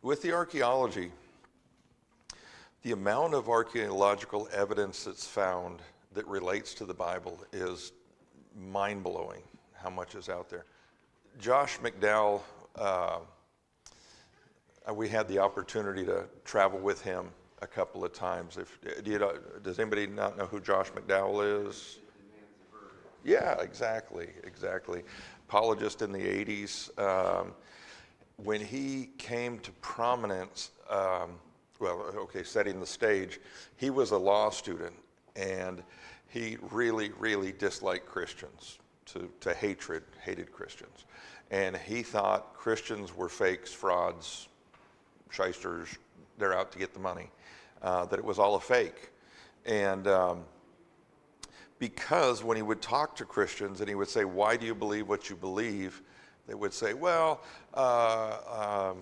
With the archaeology, the amount of archaeological evidence that's found that relates to the Bible is mind-blowing, how much is out there. Josh McDowell, we had the opportunity to travel with him a couple of times. Does anybody not know who Josh McDowell is? Yeah, exactly. Apologist in the 80s. When he came to prominence, setting the stage, he was a law student, and he really, really disliked Christians to hated Christians. And he thought Christians were fakes, frauds, shysters, they're out to get the money, that it was all a fake. And because when he would talk to Christians and he would say, why do you believe what you believe? They would say, well, the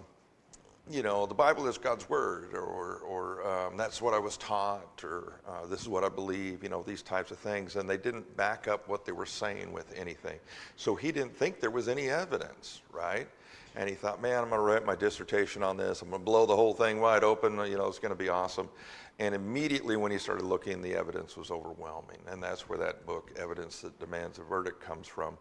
Bible is God's word, or that's what I was taught, or this is what I believe, these types of things. And they didn't back up what they were saying with anything. So he didn't think there was any evidence, right? And he thought, man, I'm going to write my dissertation on this. I'm going to blow the whole thing wide open. It's going to be awesome. And immediately when he started looking, the evidence was overwhelming. And that's where that book, Evidence That Demands a Verdict, comes from.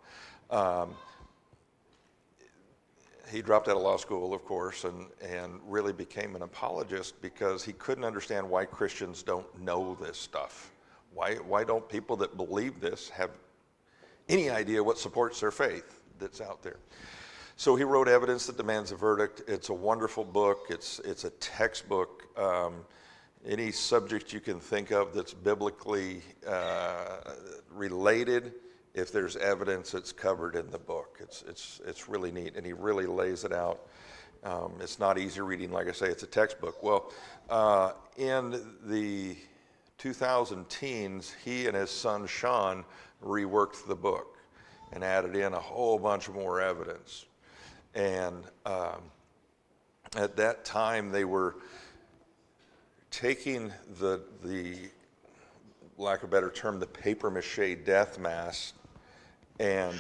He dropped out of law school, of course, and really became an apologist because he couldn't understand why Christians don't know this stuff. Why don't people that believe this have any idea what supports their faith that's out there? So he wrote Evidence That Demands a Verdict. It's a wonderful book. It's a textbook. Any subject you can think of that's biblically related, if there's evidence, it's covered in the book. It's really neat, and he really lays it out. It's not easy reading, like I say, it's a textbook. Well, in the 2010s, he and his son Sean reworked the book and added in a whole bunch more evidence. And at that time, they were taking the lack of a better term, the paper mache death masks, and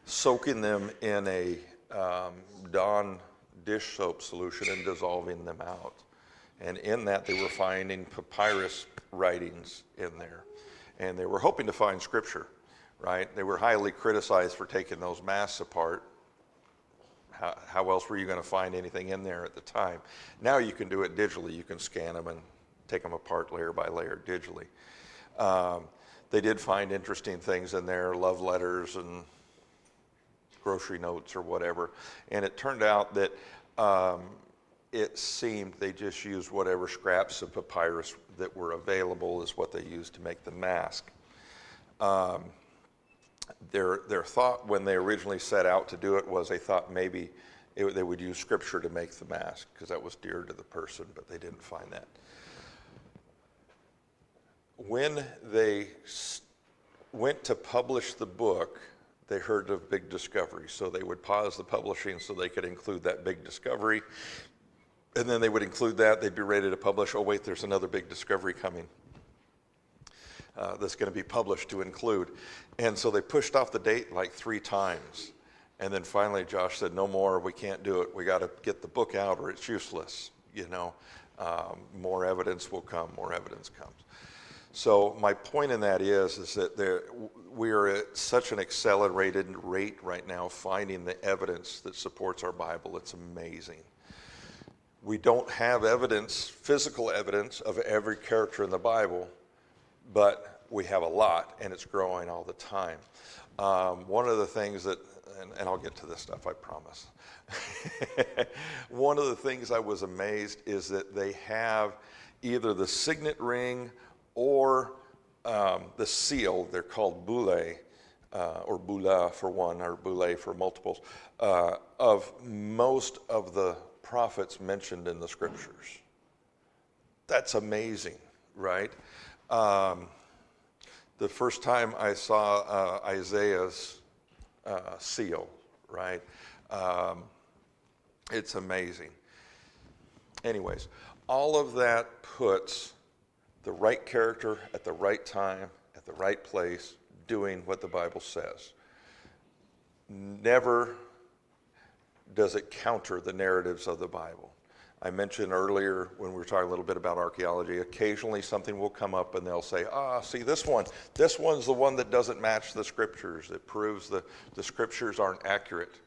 soaking them in a Dawn dish soap solution and dissolving them out. And in that, they were finding papyrus writings in there. And they were hoping to find scripture, right? They were highly criticized for taking those masks apart. How else were you going to find anything in there at the time? Now you can do it digitally. You can scan them and take them apart layer by layer digitally. They did find interesting things in there, love letters and grocery notes or whatever. And it turned out that it seemed they just used whatever scraps of papyrus that were available is what they used to make the mask. Their thought when they originally set out to do it was they thought maybe they would use scripture to make the mask because that was dear to the person, but they didn't find that. When they went to publish the book, they heard of big discovery. So they would pause the publishing so they could include that big discovery. And then they would include that. They'd be ready to publish. Oh, wait, there's another big discovery coming that's going to be published to include. And so they pushed off the date like 3 times. And then finally, Josh said, no more, we can't do it. We got to get the book out or it's useless. More evidence will come, more evidence comes. So my point in that is that we are at such an accelerated rate right now finding the evidence that supports our Bible. It's amazing. We don't have evidence, physical evidence, of every character in the Bible, but we have a lot, and it's growing all the time. One of the things that, and I'll get to this stuff, I promise. One of the things I was amazed is that they have either the signet ring or the seal. They're called boule, or boula for one, or boule for multiples, of most of the prophets mentioned in the scriptures. That's amazing, right? The first time I saw Isaiah's seal, right? It's amazing. Anyways, all of that puts the right character at the right time, at the right place, doing what the Bible says. Never does it counter the narratives of the Bible. I mentioned earlier when we were talking a little bit about archaeology, occasionally something will come up and they'll say, see this one's the one that doesn't match the scriptures. It proves the scriptures aren't accurate.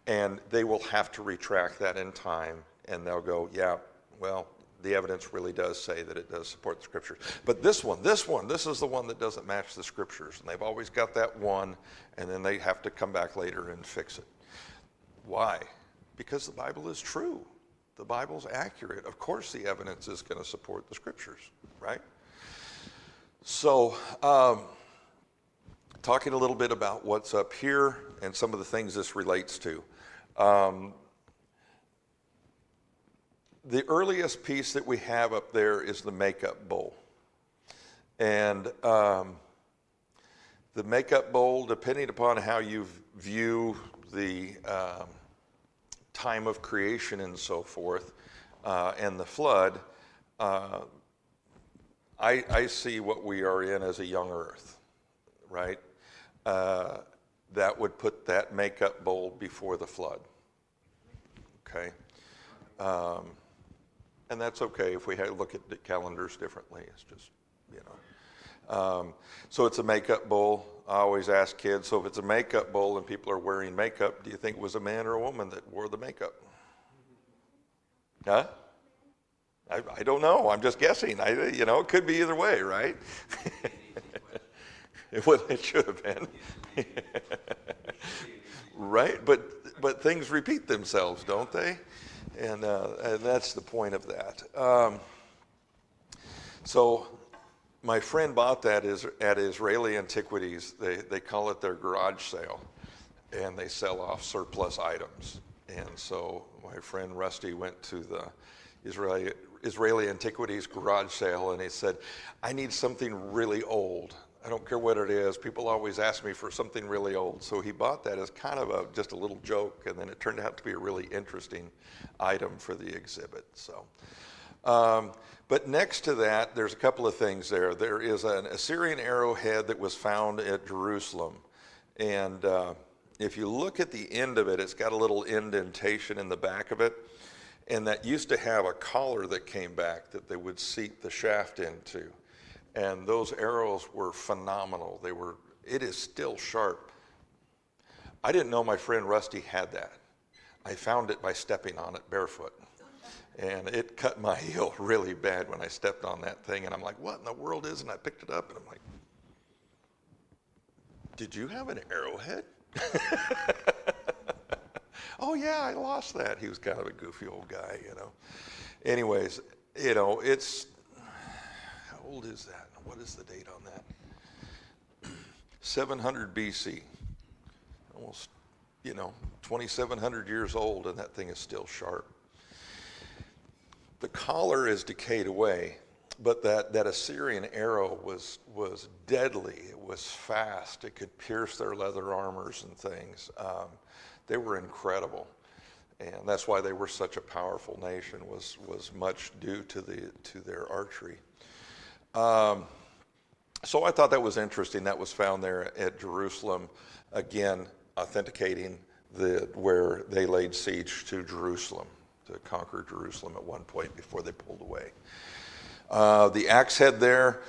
And they will have to retract that in time, and they'll go, yeah, well, the evidence really does say that it does support the scriptures. But this is the one that doesn't match the scriptures. And they've always got that one, and then they have to come back later and fix it. Why? Because the Bible is true. The Bible's accurate. Of course the evidence is going to support the scriptures, right? So, talking a little bit about what's up here and some of the things this relates to. The earliest piece that we have up there is the makeup bowl. And the makeup bowl, depending upon how you view the time of creation and so forth, and the flood, I see what we are in as a young earth, right? That would put that makeup bowl before the flood, okay? And that's okay if we look at the calendars differently. It's just, so it's a makeup bowl. I always ask kids, so if it's a makeup bowl and people are wearing makeup, do you think it was a man or a woman that wore the makeup? Huh? I don't know. I'm just guessing. It could be either way, right? Well, it should have been. Right? But things repeat themselves, don't they? And that's the point of that. So my friend bought that at Israeli Antiquities. They call it their garage sale, and they sell off surplus items. And so my friend Rusty went to the Israeli Antiquities garage sale, and he said, I need something really old. I don't care what it is. People always ask me for something really old. So he bought that as kind of just a little joke, and then it turned out to be a really interesting item for the exhibit. So, but next to that, there's a couple of things there. There is an Assyrian arrowhead that was found at Jerusalem. And if you look at the end of it, it's got a little indentation in the back of it. And that used to have a collar that came back that they would seat the shaft into. And those arrows were phenomenal. It is still sharp. I didn't know my friend Rusty had that. I found it by stepping on it barefoot. And it cut my heel really bad when I stepped on that thing. And I'm like, what in the world is? And I picked it up and I'm like, did you have an arrowhead? Oh yeah, I lost that. He was kind of a goofy old guy, Anyways, it's, how old is that? What is the date on that? 700 BC. Almost, 2,700 years old, and that thing is still sharp. The collar is decayed away, but that Assyrian arrow was deadly. It was fast. It could pierce their leather armors and things. They were incredible. And that's why they were such a powerful nation, was much due to their archery. So I thought that was interesting. That was found there at Jerusalem, again, authenticating where they laid siege to Jerusalem, to conquer Jerusalem at one point before they pulled away. The axe head there,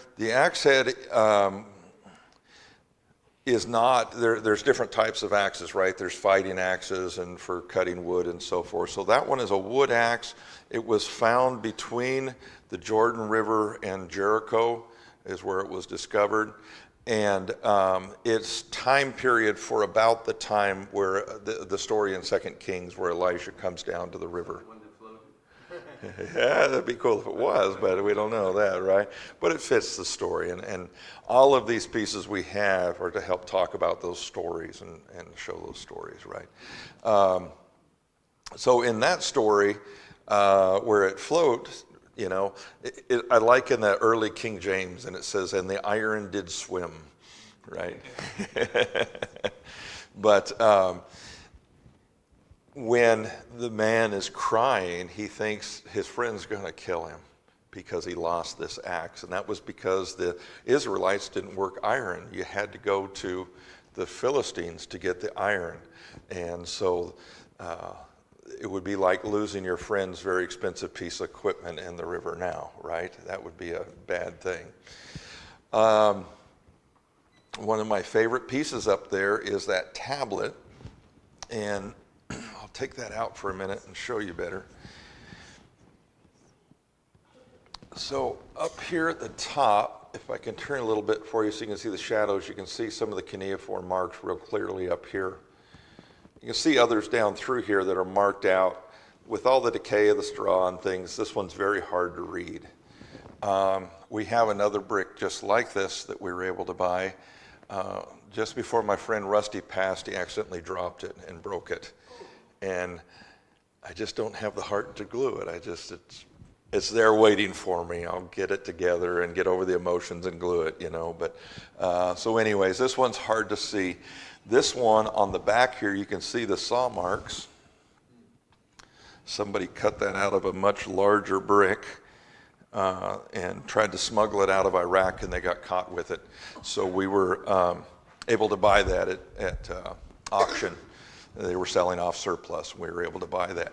is not, there's different types of axes, right? There's fighting axes and for cutting wood and so forth. So that one is a wood axe. It was found between the Jordan River and Jericho is where it was discovered. And its time period for about the time where the story in 2 Kings where Elijah comes down to the river. Yeah, that'd be cool if it was, but we don't know that, right? But it fits the story, and all of these pieces we have are to help talk about those stories and show those stories, right? So in that story, where it floats, I like in the early King James, and it says, and the iron did swim, right? But when the man is crying, he thinks his friend's going to kill him because he lost this axe. And that was because the Israelites didn't work iron. You had to go to the Philistines to get the iron. And so it would be like losing your friend's very expensive piece of equipment in the river now, right? That would be a bad thing. One of my favorite pieces up there is that tablet, and I'll take that out for a minute and show you better. So up here at the top, if I can turn a little bit for you so you can see the shadows, you can see some of the cuneiform marks real clearly up here. You can see others down through here that are marked out. With all the decay of the straw and things, this one's very hard to read. We have another brick just like this that we were able to buy. Just before my friend Rusty passed, he accidentally dropped it and broke it. And I just don't have the heart to glue it. It's there waiting for me. I'll get it together and get over the emotions and glue it, you know. But so anyways, this one's hard to see. This one on the back here, you can see the saw marks. Somebody cut that out of a much larger brick and tried to smuggle it out of Iraq, and they got caught with it. So we were able to buy that at auction. They were selling off surplus, and we were able to buy that.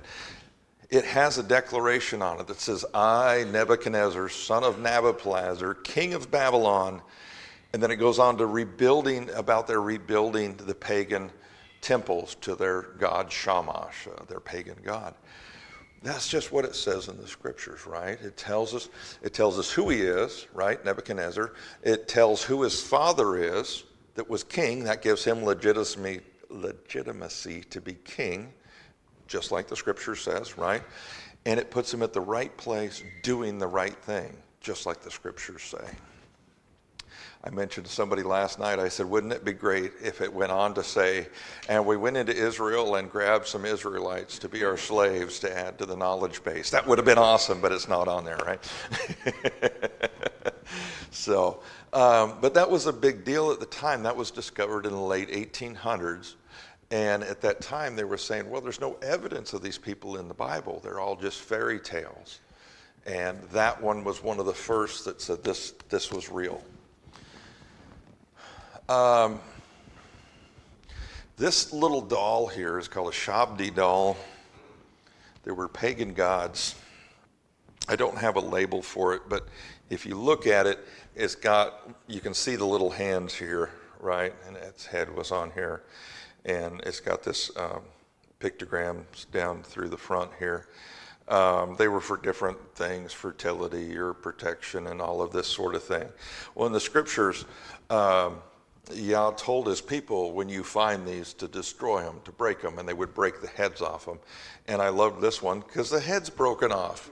It has a declaration on it that says, I, Nebuchadnezzar, son of Nabopolassar, king of Babylon. And then it goes on to rebuilding the pagan temples to their god Shamash, their pagan god. That's just what it says in the scriptures, right? It tells us who he is, right? Nebuchadnezzar. It tells who his father is that was king. That gives him legitimacy to be king, just like the scripture says, right? And it puts him at the right place doing the right thing, just like the scriptures say. I mentioned to somebody last night, I said, wouldn't it be great if it went on to say, and we went into Israel and grabbed some Israelites to be our slaves to add to the knowledge base. That would have been awesome, but it's not on there, right? So, but that was a big deal at the time. That was discovered in the late 1800s. And at that time, they were saying, well, there's no evidence of these people in the Bible. They're all just fairy tales. And that one was one of the first that said this was real. This little doll here is called a Shabdi doll. They were pagan gods. I don't have a label for it, but if you look at it, you can see the little hands here, right? And its head was on here. And it's got this pictograms down through the front here. They were for different things, fertility or protection and all of this sort of thing. Well, in the scriptures, Yah told his people, when you find these, to destroy them, to break them, and they would break the heads off them. And I loved this one because the head's broken off,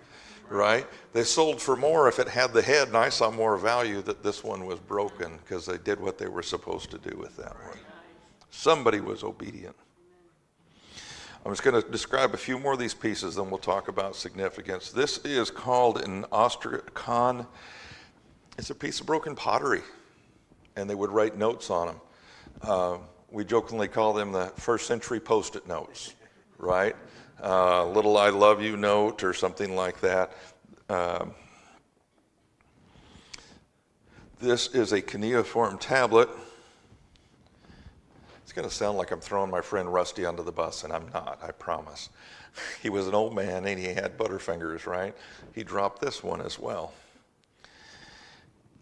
right? They sold for more if it had the head, and I saw more value that this one was broken because they did what they were supposed to do with that one. Somebody was obedient. I'm just going to describe a few more of these pieces, then we'll talk about significance. This is called an ostrakhan. It's a piece of broken pottery, and they would write notes on them. We jokingly call them the first century Post-it notes, right? Little I love you note or something like that. This is a cuneiform tablet. It's going to sound like I'm throwing my friend Rusty under the bus, and I'm not, I promise. He was an old man, and he had butterfingers, right? He dropped this one as well.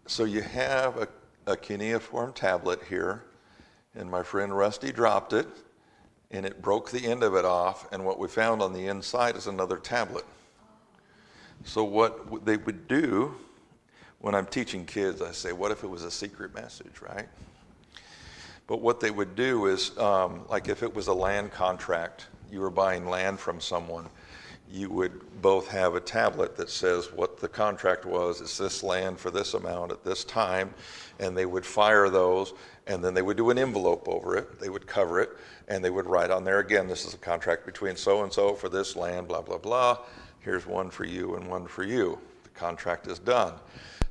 So you have a cuneiform tablet here, and my friend Rusty dropped it, and it broke the end of it off, and what we found on the inside is another tablet. So what they would do, when I'm teaching kids, I say, what if it was a secret message, right? But what they would do is, like if it was a land contract, you were buying land from someone, you would both have a tablet that says what the contract was, it's this land for this amount at this time, and they would fire those, and then they would do an envelope over it, they would cover it, and they would write on there, again, this is a contract between so-and-so for this land, blah, blah, blah, here's one for you and one for you. The contract is done.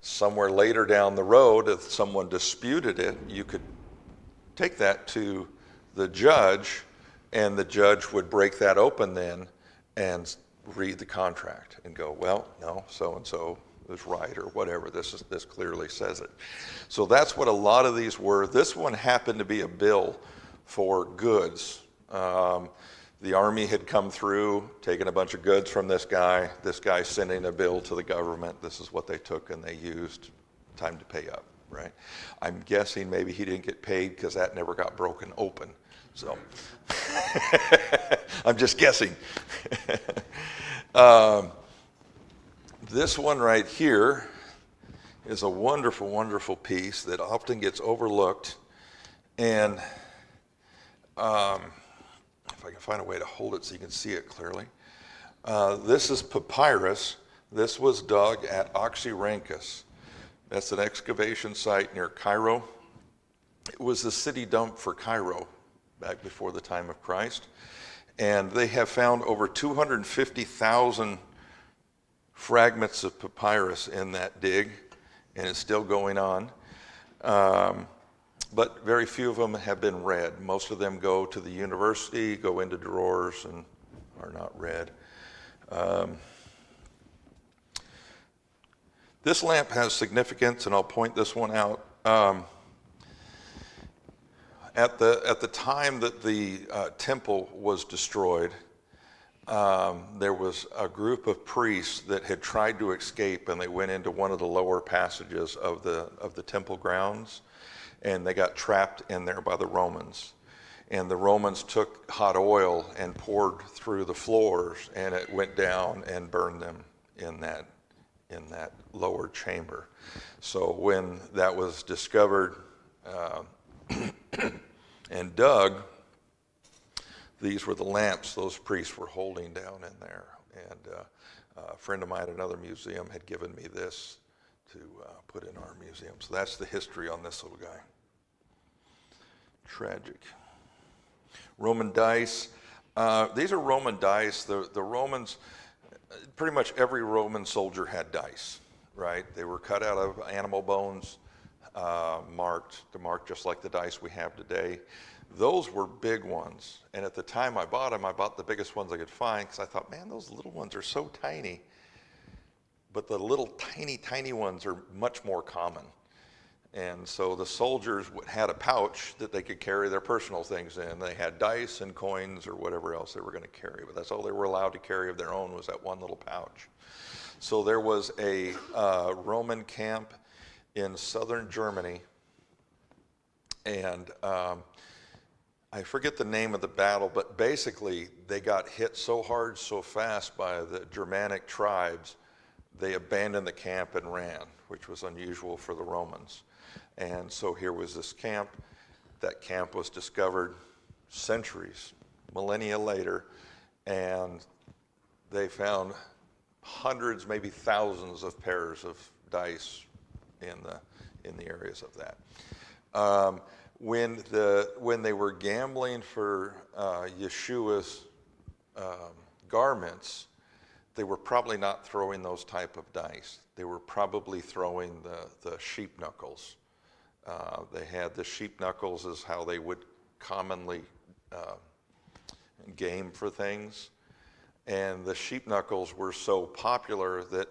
Somewhere later down the road, if someone disputed it, you could take that to the judge, and the judge would break that open then and read the contract and go, well, no, so-and-so is right, or whatever, this clearly says it. So that's what a lot of these were. This one happened to be a bill for goods. the army had come through, taken a bunch of goods from this guy sending a bill to the government. This is what they took and they used. Time to pay up, right? I'm guessing maybe he didn't get paid because that never got broken open. So I'm just guessing. This one right here is a wonderful, wonderful piece that often gets overlooked. And if I can find a way to hold it so you can see it clearly. This is papyrus. This was dug at Oxyrhynchus. That's an excavation site near Cairo. It was the city dump for Cairo back before the time of Christ. And they have found over 250,000 fragments of papyrus in that dig, and it's still going on. But very few of them have been read. Most of them go to the university, go into drawers, and are not read. This lamp has significance, and I'll point this one out. At the time that the temple was destroyed, there was a group of priests that had tried to escape, and they went into one of the lower passages of the temple grounds, and they got trapped in there by the Romans. And the Romans took hot oil and poured through the floors, and it went down and burned them in that lower chamber. So when that was discovered and dug, these were the lamps those priests were holding down in there. And a friend of mine at another museum had given me this to put in our museum. So that's the history on this little guy. Tragic. Roman dice. These are Roman dice. The Romans, pretty much every Roman soldier had dice, right? They were cut out of animal bones, marked just like the dice we have today. Those were big ones. And at the time I bought them, I bought the biggest ones I could find because I thought, man, those little ones are so tiny. But the little tiny ones are much more common. And so the soldiers had a pouch that they could carry their personal things in. They had dice and coins or whatever else they were going to carry, but that's all they were allowed to carry of their own was that one little pouch. So there was a Roman camp in southern Germany, and I forget the name of the battle, but basically they got hit so hard, so fast by the Germanic tribes, they abandoned the camp and ran, which was unusual for the Romans. And so here was this camp. That camp was discovered centuries, millennia later, and they found hundreds, maybe thousands of pairs of dice in the areas of that. When they were gambling for Yeshua's garments, they were probably not throwing those type of dice. They were probably throwing the sheep knuckles. They had the sheep knuckles is how they would commonly game for things. And the sheep knuckles were so popular that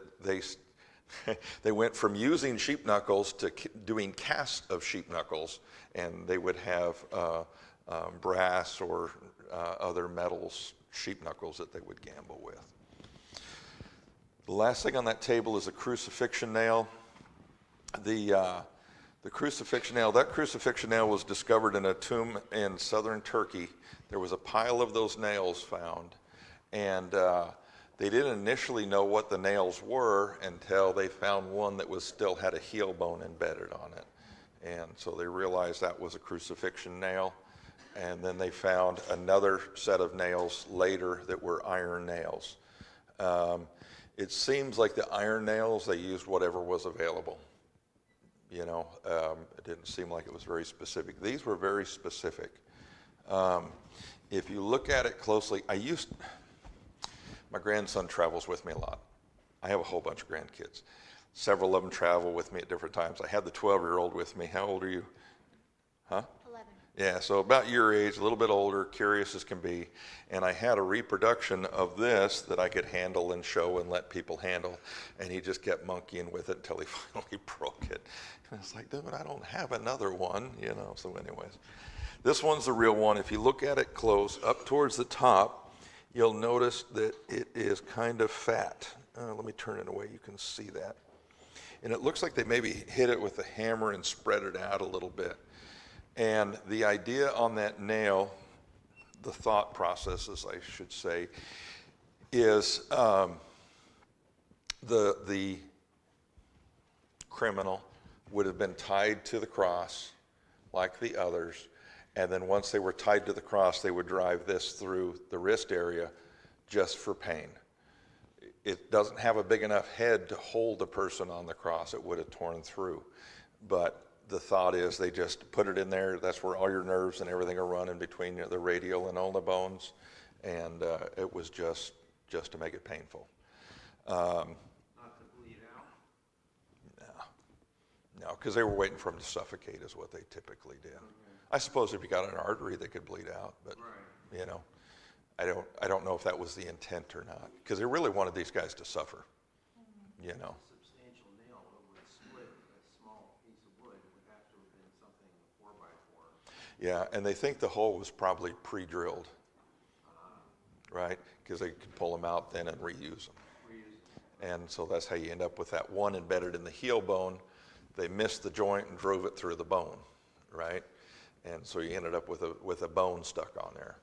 they went from using sheep knuckles to doing casts of sheep knuckles, and they would have brass or other metals sheep knuckles that they would gamble with. The last thing on that table is a crucifixion nail. The crucifixion nail, that crucifixion nail was discovered in a tomb in southern Turkey. There was a pile of those nails found, and they didn't initially know what the nails were until they found one that still had a heel bone embedded on it. And so they realized that was a crucifixion nail. And then they found another set of nails later that were iron nails. It seems like the iron nails, they used whatever was available. You know, it didn't seem like it was very specific. These were very specific. If you look at it closely, my grandson travels with me a lot. I have a whole bunch of grandkids. Several of them travel with me at different times. I had the 12-year-old with me. How old are you? Huh? 11. Yeah, so about your age, a little bit older, curious as can be. And I had a reproduction of this that I could handle and show and let people handle. And he just kept monkeying with it until he finally broke it. And I was like, dude, I don't have another one, you know. So anyways, This one's the real one. If you look at it close, up towards the top, you'll notice that it is kind of fat. Let me turn it away, you can see that. And it looks like they maybe hit it with a hammer and spread it out a little bit. And the idea on that nail, the thought processes, I should say, is the criminal would have been tied to the cross like the others, and then once they were tied to the cross, they would drive this through the wrist area just for pain. It doesn't have a big enough head to hold a person on the cross. It would have torn through. But the thought is they just put it in there. That's where all your nerves and everything are running between the radial and ulnar bones, and it was just to make it painful. Not to bleed out? No, because they were waiting for him to suffocate is what they typically did. Okay. I suppose if you got an artery, they could bleed out, but right. You know, I don't know if that was the intent or not, because they really wanted these guys to suffer. You know. A substantial nail over a split, a small piece of wood, it would have to have been something 4x4. Yeah, and they think the hole was probably pre-drilled, right? Because they could pull them out then and reuse them. And so that's how you end up with that one embedded in the heel bone. They missed the joint and drove it through the bone, right? And so you ended up with a bone stuck on there.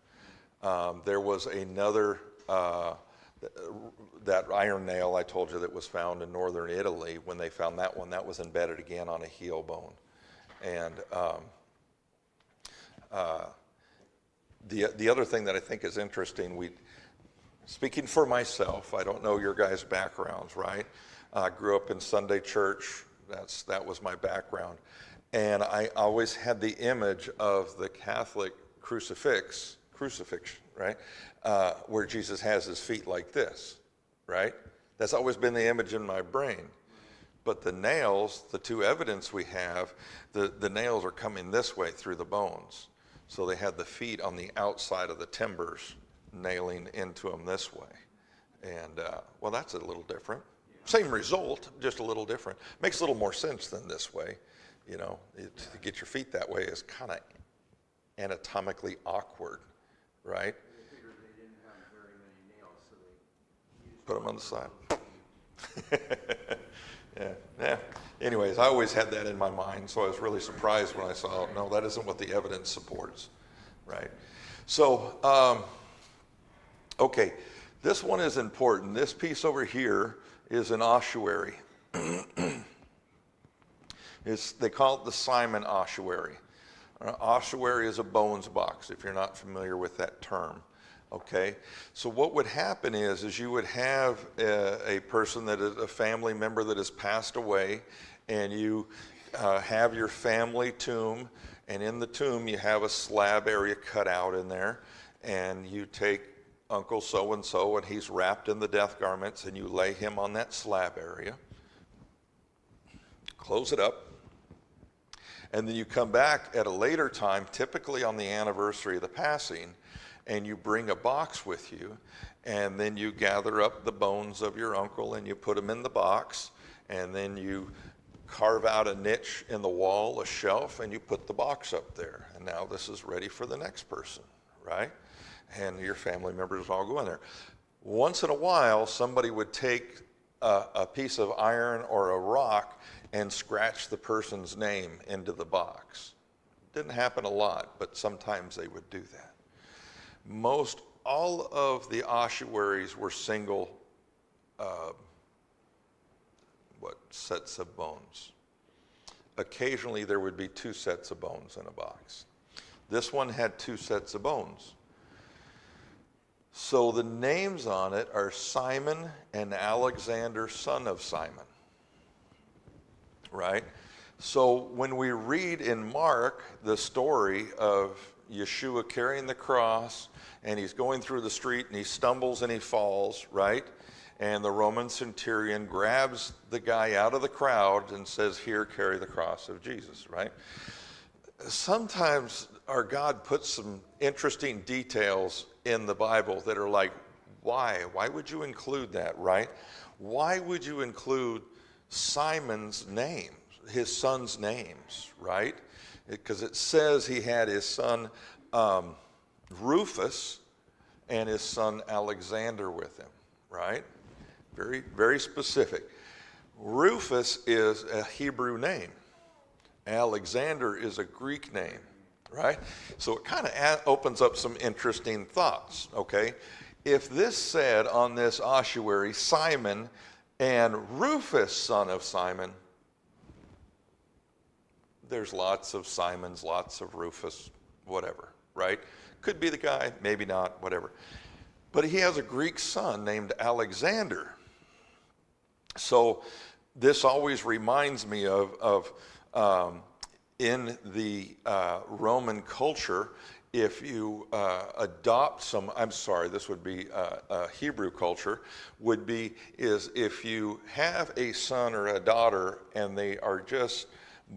There was another, that iron nail I told you that was found in northern Italy. When they found that one, that was embedded again on a heel bone. And the other thing that I think is interesting, speaking for myself, I don't know your guys' backgrounds, right? I grew up in Sunday church. That was my background. And I always had the image of the Catholic crucifixion, right? Where Jesus has his feet like this, right? That's always been the image in my brain. But the nails, the two evidence we have, the nails are coming this way through the bones. So they had the feet on the outside of the timbers nailing into them this way. And, well, that's a little different. Same result, just a little different. Makes a little more sense than this way. You know, to get your feet that way is kind of anatomically awkward, right? They figured they didn't have very many nails, so they used put them on the side. Yeah. Anyways, I always had that in my mind, so I was really surprised when I saw, no, that isn't what the evidence supports, right? So, okay, this one is important. This piece over here is an ossuary. They call it the Simon ossuary. Ossuary is a bones box, if you're not familiar with that term. Okay, so what would happen is you would have a person that is a family member that has passed away, and you have your family tomb, and in the tomb you have a slab area cut out in there, and you take Uncle so-and-so, and he's wrapped in the death garments, and you lay him on that slab area, close it up, and then you come back at a later time, typically on the anniversary of the passing, and you bring a box with you, and then you gather up the bones of your uncle and you put them in the box, and then you carve out a niche in the wall, a shelf, and you put the box up there. And now this is ready for the next person, right? And your family members all go in there. Once in a while, somebody would take a piece of iron or a rock and scratch the person's name into the box. Didn't happen a lot, but sometimes they would do that. Most all of the ossuaries were single sets of bones. Occasionally there would be two sets of bones in a box. This one had two sets of bones. So the names on it are Simon and Alexander, son of Simon. Right? So when we read in Mark the story of Yeshua carrying the cross, and he's going through the street and he stumbles and he falls, right? And the Roman centurion grabs the guy out of the crowd and says, here, carry the cross of Jesus, right? Sometimes our God puts some interesting details in the Bible that are like, why? Why would you include that, right? Why would you include Simon's names, his son's names, right? because it says he had his son Rufus and his son Alexander with him, right? Very, very specific. Rufus is a Hebrew name. Alexander is a Greek name, right? So it kind of opens up some interesting thoughts, okay? If this said on this ossuary, Simon and Rufus, son of Simon, there's lots of Simons, lots of Rufus, whatever, right? Could be the guy, maybe not, whatever. But he has a Greek son named Alexander. So this always reminds me of in the Roman culture, if you adopt some, I'm sorry, this would be Hebrew culture, is if you have a son or a daughter and they are just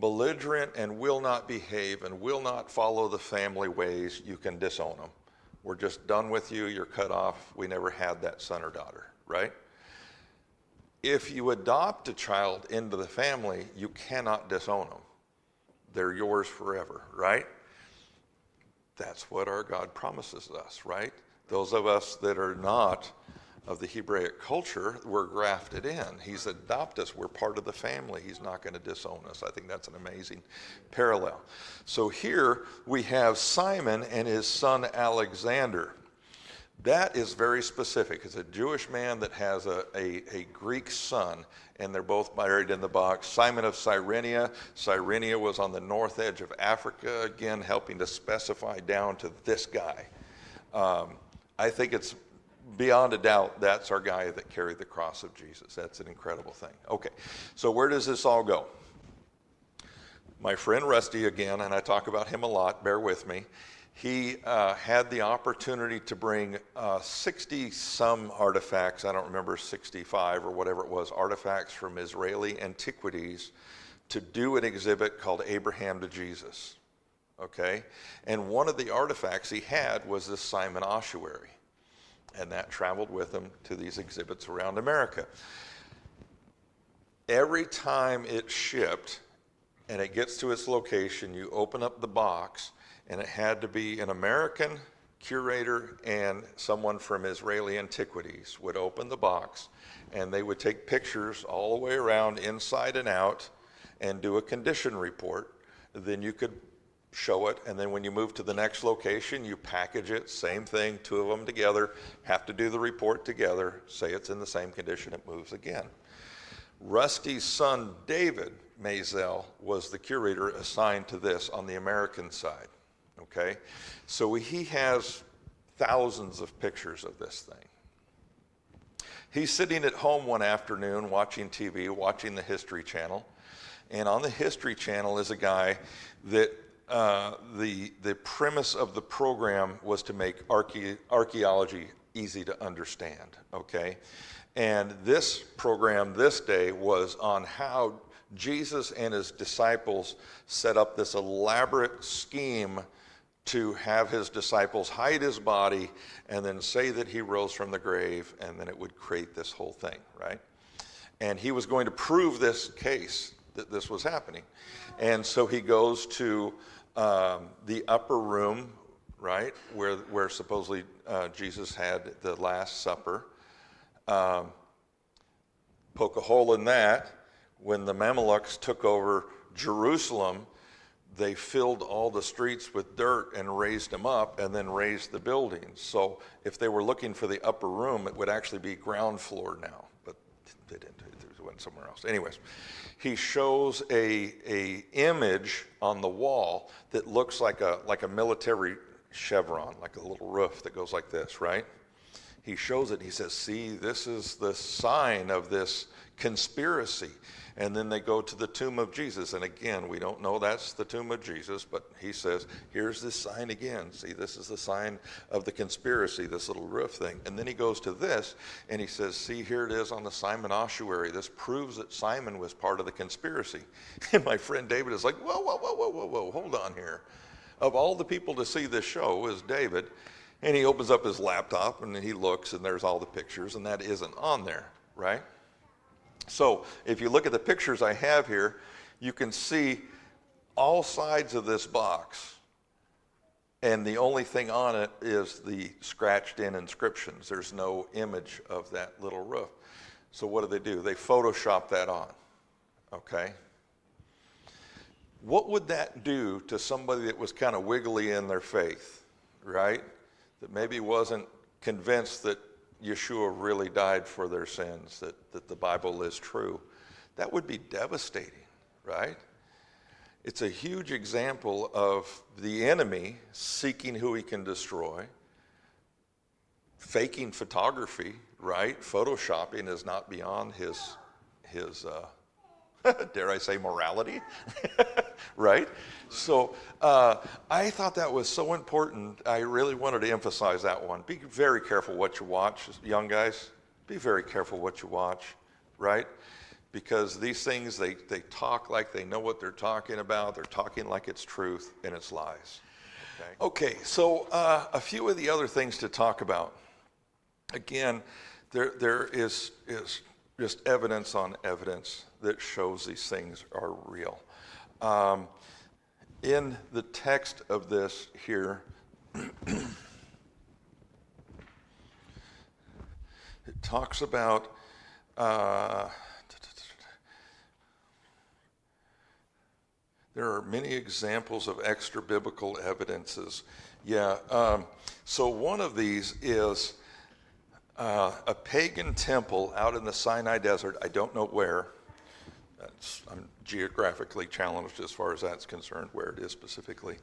belligerent and will not behave and will not follow the family ways, you can disown them. We're just done with you, you're cut off, we never had that son or daughter, right? If you adopt a child into the family, you cannot disown them. They're yours forever, right? That's what our God promises us, right? Those of us that are not of the Hebraic culture, we're grafted in. He's adopted us. We're part of the family. He's not going to disown us. I think that's an amazing parallel. So here we have Simon and his son Alexander. That is very specific. It's a Jewish man that has a Greek son, and they're both married in the box. Simon of Cyrenia. Cyrenia was on the north edge of Africa, again, helping to specify down to this guy. I think it's beyond a doubt that's our guy that carried the cross of Jesus. That's an incredible thing. Okay, so where does this all go? My friend Rusty, again, and I talk about him a lot, bear with me. He had the opportunity to bring 60-some artifacts, I don't remember 65 or whatever it was, artifacts from Israeli antiquities to do an exhibit called Abraham to Jesus, okay? And one of the artifacts he had was this Simon ossuary, and that traveled with him to these exhibits around America. Every time it shipped and it gets to its location, you open up the box, and it had to be an American curator and someone from Israeli antiquities would open the box, and they would take pictures all the way around, inside and out, and do a condition report. Then you could show it, and then when you move to the next location, you package it, same thing, two of them together, have to do the report together, say it's in the same condition, it moves again. Rusty's son, David Maisel, was the curator assigned to this on the American side. Okay, so he has thousands of pictures of this thing. He's sitting at home one afternoon watching TV, watching the History Channel, and on the History Channel is a guy that the premise of the program was to make archaeology easy to understand, okay? And this program this day was on how Jesus and his disciples set up this elaborate scheme to have his disciples hide his body and then say that he rose from the grave, and then it would create this whole thing, right? And he was going to prove this case, that this was happening. And so he goes to the upper room, right, where supposedly Jesus had the Last Supper. Poke a hole in that. When the Mamelukes took over Jerusalem, they filled all the streets with dirt and raised them up and then raised the buildings. So if they were looking for the upper room, it would actually be ground floor now, but they didn't. It went somewhere else. Anyways, he shows a image on the wall that looks like a military chevron, like a little roof that goes like this, right? He shows it. He says, see, this is the sign of this conspiracy. And then they go to the tomb of Jesus. And again, we don't know that's the tomb of Jesus, but he says, here's this sign again. See, this is the sign of the conspiracy, this little roof thing. And then he goes to this, and he says, see, here it is on the Simon ossuary. This proves that Simon was part of the conspiracy. And my friend David is like, whoa, whoa, whoa, whoa, whoa, whoa, hold on here. Of all the people to see this show is David. And he opens up his laptop, and he looks, and there's all the pictures, and that isn't on there, right? So if you look at the pictures I have here, you can see all sides of this box, and the only thing on it is the scratched in inscriptions. There's no image of that little roof. So what do? They Photoshop that on, okay? What would that do to somebody that was kind of wiggly in their faith, right? That maybe wasn't convinced that Yeshua really died for their sins, that the Bible is true. That would be devastating, right? It's a huge example of the enemy seeking who he can destroy. Faking photography, right? Photoshopping is not beyond his dare I say, morality, right? So I thought that was so important. I really wanted to emphasize that one. Be very careful what you watch, young guys. Be very careful what you watch, right? Because these things, they talk like they know what they're talking about. They're talking like it's truth, and it's lies. Okay, so a few of the other things to talk about. Again, there is just evidence on evidence that shows these things are real. In the text of this here, it talks about there are many examples of extra biblical evidences. Yeah, so one of these is a pagan temple out in the Sinai desert. I don't know where. I'm geographically challenged as far as that's concerned, where it is specifically.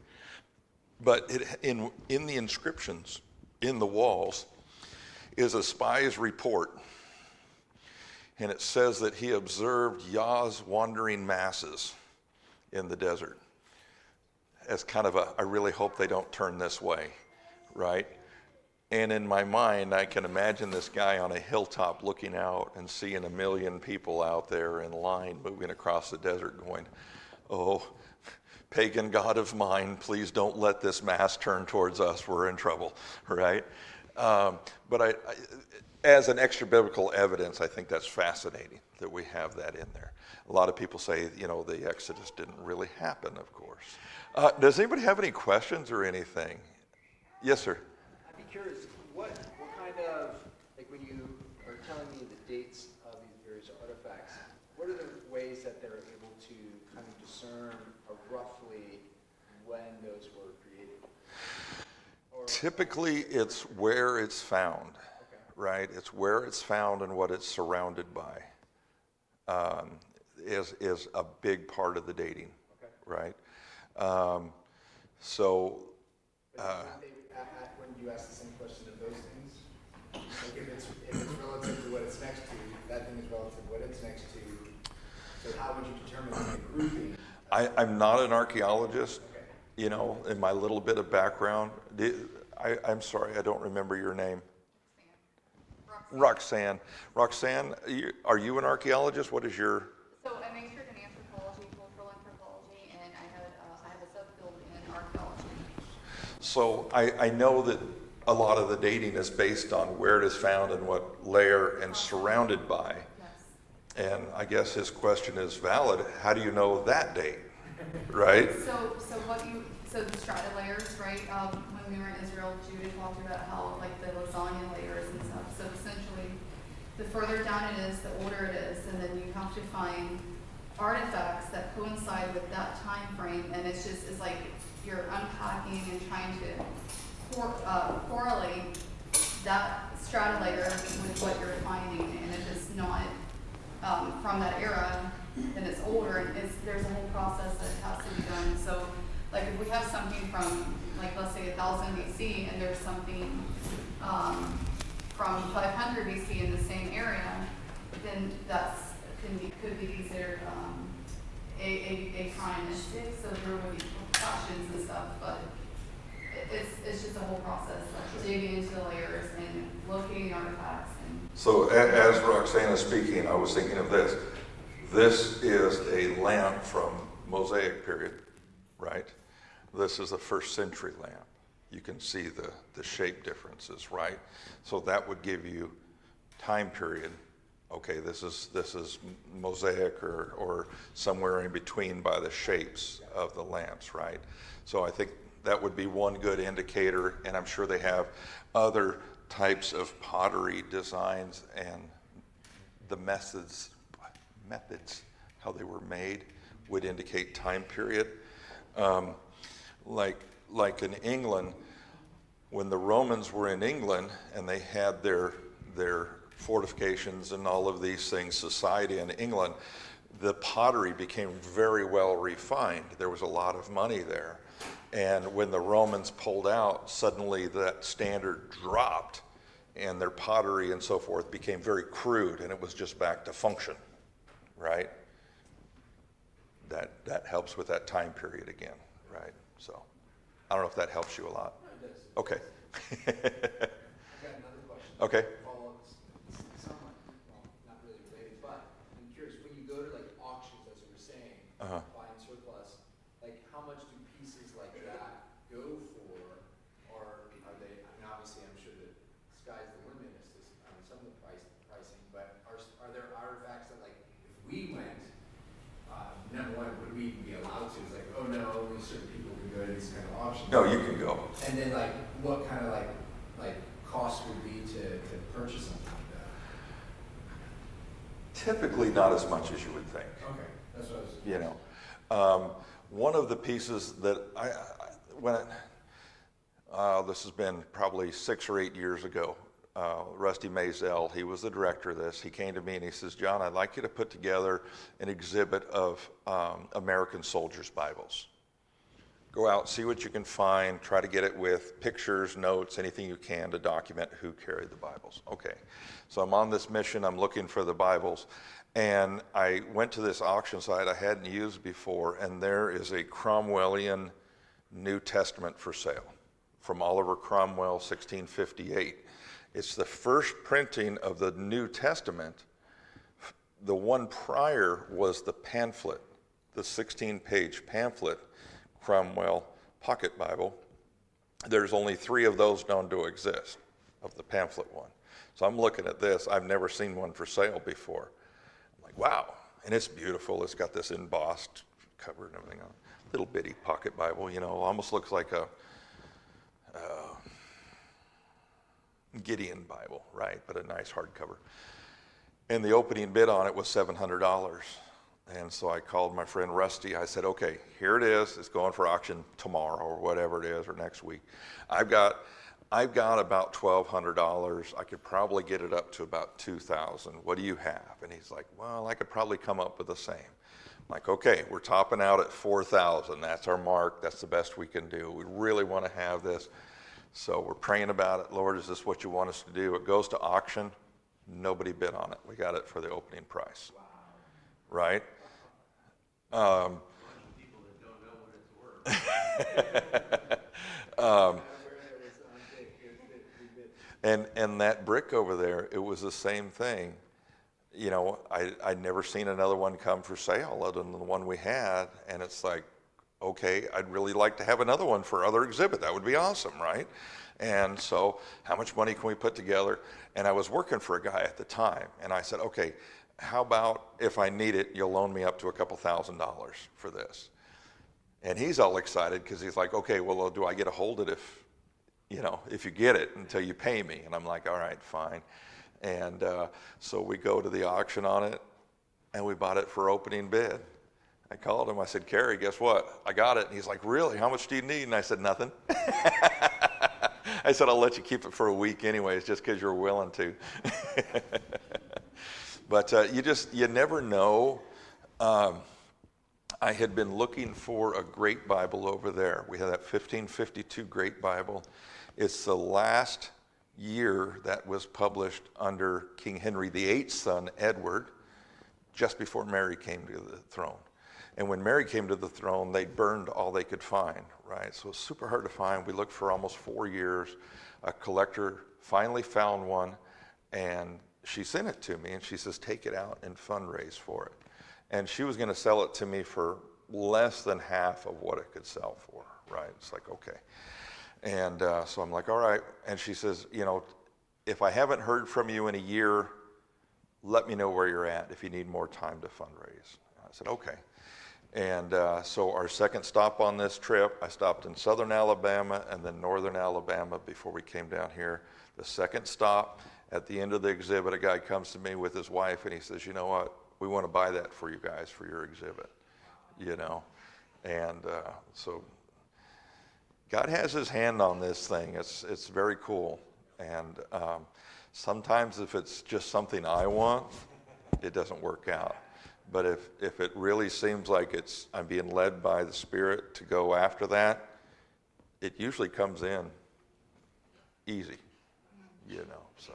But in the inscriptions, in the walls, is a spy's report. And it says that he observed Yah's wandering masses in the desert. As kind of I really hope they don't turn this way, right? And in my mind, I can imagine this guy on a hilltop looking out and seeing a million people out there in line moving across the desert going, oh, pagan god of mine, please don't let this mass turn towards us. We're in trouble, right? But as an extra biblical evidence, I think that's fascinating that we have that in there. A lot of people say, the Exodus didn't really happen, of course. Does anybody have any questions or anything? Yes, sir. I'd be curious, what kind of, like when you are telling me the dates of these various artifacts, what are the ways that they're able to kind of discern roughly when those were created? Typically, it's where it's found, okay, right? It's where it's found and what it's surrounded by is a big part of the dating, okay, right? When you ask the same question of those things, like if it's relative to what it's next to, that thing is relative to what it's next to. So how would you determine the grouping? I'm not an archaeologist, okay, in my little bit of background. I'm sorry, I don't remember your name. Roxanne. Roxanne, are you an archaeologist? What is your? So I majored in anthropology, cultural anthropology, and I have a subfield in archaeology. So I know that a lot of the dating is based on where it is found and what layer and surrounded by. Yes. And I guess his question is valid. How do you know that date, right? So the strata layers, right? When we were in Israel, Judah talked about how like the lasagna layers and stuff. So essentially, the further down it is, the older it is, and then you have to find artifacts that coincide with that time frame. And it's like you're unpacking and trying to correlate that strata layer with what you're finding. And if it's not from that era, then it's older, and there's a whole process that has to be done. So, like if we have something from, like let's say 1000 BC, and there's something from 500 BC in the same area, then could be considered a chronistic. So there would be questions and stuff, but it's just a whole process, like digging into the layers and locating artifacts. So as Roxanne is speaking, I was thinking of this. This is a lamp from Mosaic period, right? This is a first century lamp. You can see the shape differences, right? So that would give you time period okay, this is mosaic or somewhere in between by the shapes of the lamps, right? So I think that would be one good indicator, and I'm sure they have other types of pottery designs and the methods how they were made would indicate time period. Like in England, when the Romans were in England and they had their fortifications and all of these things, society in England, the pottery became very well refined. There was a lot of money there. And when the Romans pulled out, suddenly that standard dropped and their pottery and so forth became very crude, and it was just back to function, right? That helps with that time period again, right? So I don't know if that helps you a lot. No, it does. Okay. I've got another question. Okay. Follow-ups. Somewhat, well, not really related, but I'm curious, when you go to like auctions, as you were saying, buying surplus, like how much do pieces like that go for? Or are they, I mean, obviously I'm sure that sky's the limit as to some of the pricing, but are there artifacts that like, if we went, number one, would we be allowed to? It's like, oh no, only certain people can go to these kind of auctions. No, you can go. And then like, what kind of like cost would be to purchase something like that? Typically not as much as you would think. Okay, that's what I was. You know, one of the pieces that this has been probably 6 or 8 years ago. Rusty Maisel, he was the director of this. He came to me and he says, John, I'd like you to put together an exhibit of American soldiers' Bibles. Go out, see what you can find, try to get it with pictures, notes, anything you can to document who carried the Bibles. Okay, so I'm on this mission, I'm looking for the Bibles, and I went to this auction site I hadn't used before, and there is a Cromwellian New Testament for sale from Oliver Cromwell, 1658. It's the first printing of the New Testament. The one prior was the pamphlet, the 16-page pamphlet, Cromwell Pocket Bible. There's only 3 of those known to exist, of the pamphlet one. So I'm looking at this. I've never seen one for sale before. I'm like, wow. And it's beautiful. It's got this embossed cover and everything on it. Little bitty pocket Bible, you know, almost looks like a Gideon Bible, right? But a nice hardcover. And the opening bid on it was $700. And so I called my friend Rusty. I said, okay, here it is. It's going for auction tomorrow or whatever it is, or next week. I've got about $1,200. I could probably get it up to about $2,000. What do you have? And he's like, well, I could probably come up with the same. I'm like, okay, we're topping out at $4,000. That's our mark. That's the best we can do. We really want to have this. So we're praying about it. Lord, is this what you want us to do? It goes to auction. Nobody bid on it. We got it for the opening price. Wow. Right? People that don't know what it's worth. And that brick over there, it was the same thing. You know, I'd never seen another one come for sale other than the one we had, and it's like, okay, I'd really like to have another one for other exhibit. That would be awesome, right? And so how much money can we put together? And I was working for a guy at the time, and I said, okay, how about if I need it, you'll loan me up to a couple $1,000s for this? And he's all excited because he's like, okay, well, do I get to hold it if you get it until you pay me? And I'm like, all right, fine. And so we go to the auction on it, and we bought it for opening bid. I called him. I said, Kerry, guess what? I got it. And he's like, really? How much do you need? And I said, nothing. I said, I'll let you keep it for a week anyways, just because you're willing to. But you never know. I had been looking for a great Bible over there. We had that 1552 Great Bible. It's the last year that was published under King Henry VIII's son, Edward, just before Mary came to the throne. And when Mary came to the throne, they burned all they could find, right? So it's super hard to find. We looked for almost 4 years. A collector finally found one, and she sent it to me, and she says, take it out and fundraise for it. And she was going to sell it to me for less than half of what it could sell for, right? It's like, okay. And so I'm like, all right. And she says, if I haven't heard from you in a year, let me know where you're at if you need more time to fundraise. I said, okay. And so our second stop on this trip, I stopped in southern Alabama and then northern Alabama before we came down here. The second stop, at the end of the exhibit, a guy comes to me with his wife and he says, you know what, we want to buy that for you guys for your exhibit, you know. And so God has his hand on this thing. It's very cool. And sometimes if it's just something I want, it doesn't work out. But if it really seems like I'm being led by the Spirit to go after that, it usually comes in easy, you know, so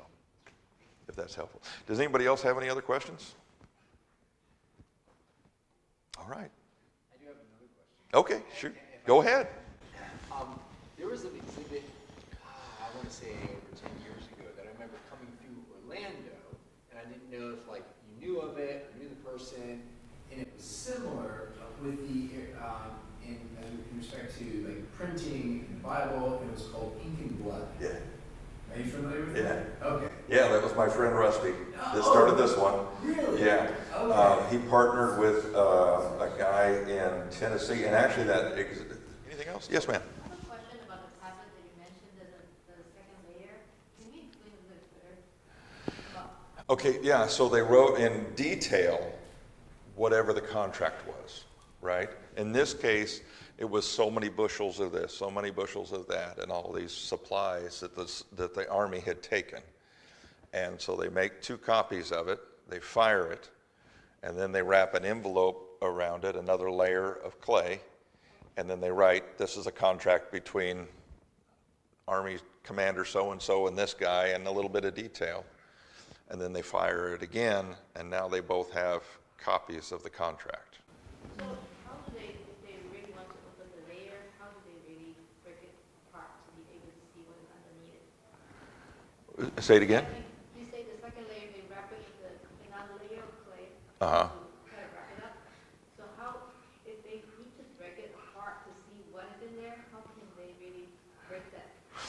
if that's helpful. Does anybody else have any other questions? All right. I do have another question. Okay, sure. Go ahead. There was an exhibit, I want to say over 10 years ago, that I remember coming through Orlando, and I didn't know if like you knew of it or knew the person, and it was similar with the in respect to like printing in the Bible. It was called Ink and Blood. Yeah. Are you familiar with Yeah. that? Okay. Yeah, that was my friend Rusty that started this one. Really? Yeah. Okay. He partnered with a guy in Tennessee, and actually anything else? Yes, ma'am. I have a question about the tablet that you mentioned, the second layer. Can you explain a little bit better about? Okay, yeah, so they wrote in detail whatever the contract was, right? In this case, it was so many bushels of this, so many bushels of that, and all these supplies that the army had taken. And so they make 2 copies of it, they fire it, and then they wrap an envelope around it, another layer of clay, and then they write, this is a contract between Army Commander so-and-so and this guy, and a little bit of detail. And then they fire it again, and now they both have copies of the contract. So how do they, if they really want to open the layer, how do they really break it apart to be able to see what is underneath it? Say it again? You say the second layer, they wrap it with another layer of clay Uh-huh. to kind of wrap it up. So how, if they need to break it apart to see what is in there, how can they really break that?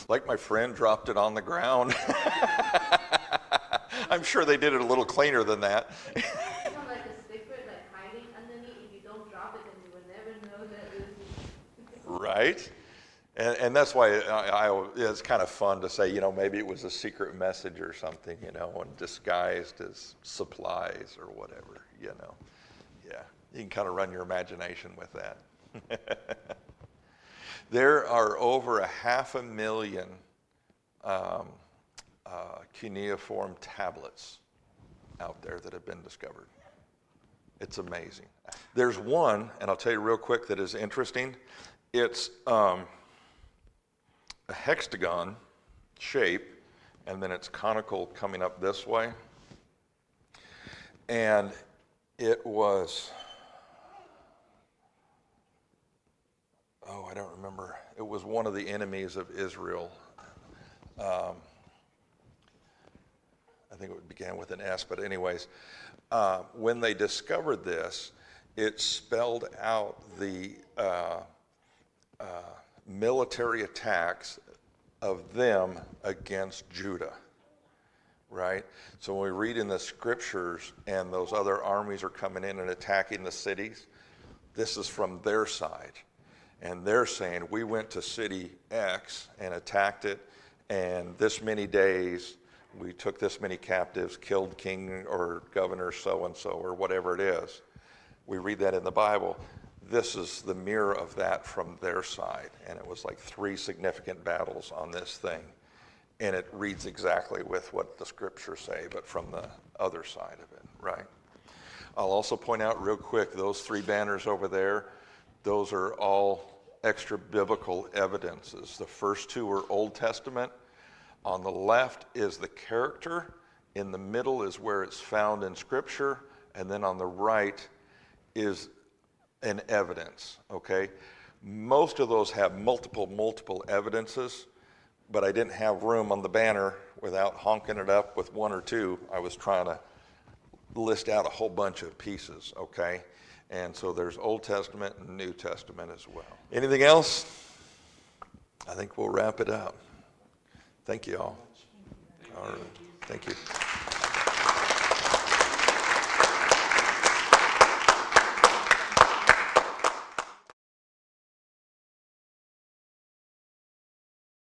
Like my friend dropped it on the ground. I'm sure they did it a little cleaner than that. It's kind of like a secret, like hiding underneath. If you don't drop it, then you will never know that it's... Right? And that's why it's kind of fun to say, you know, maybe it was a secret message or something, you know, and disguised as supplies or whatever, you know. Yeah, you can kind of run your imagination with that. There are over 500,000 cuneiform tablets out there that have been discovered. It's amazing. There's one, and I'll tell you real quick, that is interesting. It's a hexagon shape, and then it's conical coming up this way. And it was, I don't remember. It was one of the enemies of Israel. I think it began with an S, but anyways, when they discovered this, it spelled out the military attacks of them against Judah, right? So when we read in the scriptures and those other armies are coming in and attacking the cities, this is from their side. And they're saying, we went to city X and attacked it, and this many days, we took this many captives, killed king or governor so-and-so or whatever it is. We read that in the Bible. This is the mirror of that from their side. And it was like 3 significant battles on this thing. And it reads exactly with what the scriptures say, but from the other side of it, right? I'll also point out real quick, those 3 banners over there, those are all extra biblical evidences. The first 2 are Old Testament. On the left is the character. In the middle is where it's found in Scripture. And then on the right is an evidence, okay? Most of those have multiple evidences, but I didn't have room on the banner without honking it up with 1 or 2. I was trying to list out a whole bunch of pieces, okay? And so there's Old Testament and New Testament as well. Anything else? I think we'll wrap it up. Thank you all. All right. Thank you.